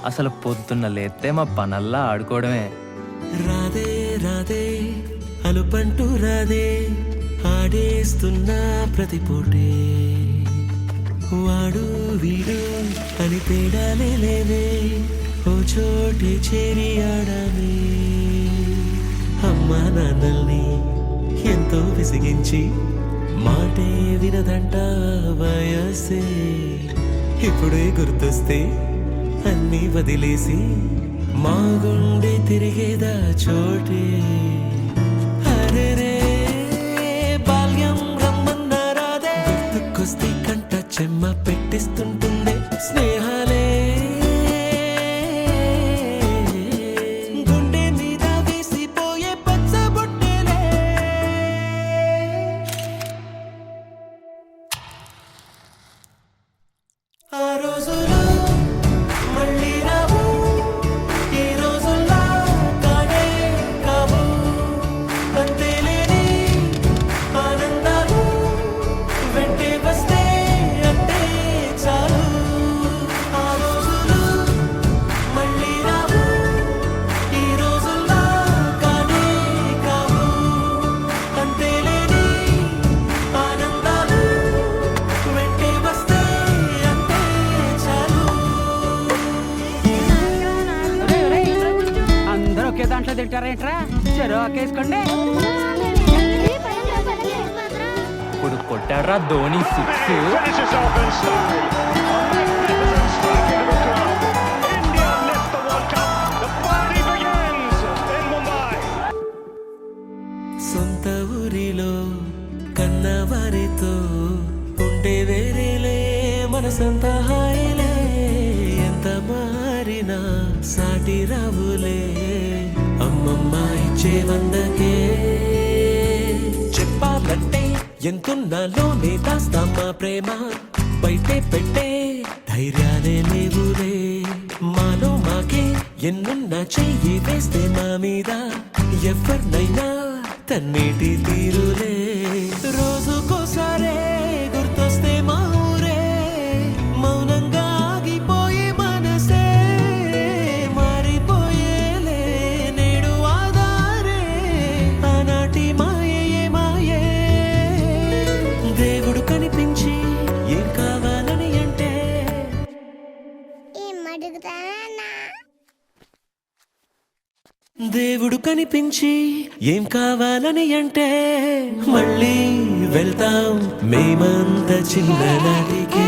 అసలు పొద్దున్న లేస్తే మా పనల్లా ఆడుకోవడమే. రాదే రాదే అలుపంటూ రాదే ఆడేస్తున్నా ప్రతి పూటే వాడు వీడు అని తేడాలే లేవే ఓ చోటే చేరి ఆడమే. అమ్మా నాన్నల్ని ఎంతో విసిగించి మాటే వినదంట వయసే ఇప్పుడే గుర్తొస్తే అన్నీ వదిలేసి మా గుండె తిరిగేదా చోటే. అరెరే బాల్యం రమ్మన్నారాదే గుర్తుకొస్తే కంట చెమ్మ పెట్టిస్తుంటుండే స్నేహాలే గుండె మీద వేసిపోయే పచ్చబొట్టేలే. ఆ రోజులు మళ్ళీ రావు, ఈ రోజుల్లా కానే కావు. అంతేలేని ఆనందాలు వెంటే వస్తే అంటే చాలు. ఆ రోజులు మళ్ళీ రావు, ఈ రోజుల్లా కానే కావు. అంతేలేని ఆనందాలు వెంటే వస్తే అంటే చాలు. అందరూ ఒకే దాంట్లో తింటారేంట్రా? చెరో ఒకేసుకోండి. ఇప్పుడు కొట్టాడ్రా Dhoni six. Finishes off in style. A magnificent strike into the crowd. India lift the World Cup. The party begins in Mumbai. సొంత ఊరిలో కన్నవారితో ఉంటే వేరేలే మనసంత హాయిలే. ఎంత మారినా సాటి రావులే అమ్మమ్మ ఇచ్చే వందకే. చెప్పాలంటే ఎంతున్నాలోనే దాస్తామా ప్రేమ బయటే పెట్టే ధైర్యాలే లేవులే. మాలో మాకే ఎన్నున్నా చెయ్యి వేస్తే మా మీద ఎవరినైనా తన్నేటి తీరులే. రోజుకోసారే గుర్తొస్తే మా ఊరే మౌనంగా ఆగిపోయే మనసే మారిపోయేలే నేడు ఆధారే. ఆనాటి మాయే మాయే దేవుడు కనిపించి ఏం కావాలని అంటే దేవుడు కనిపించి ఏం కావాలని అంటే మళ్ళీ వెళ్తాం మేమంత చిన్ననాటికే.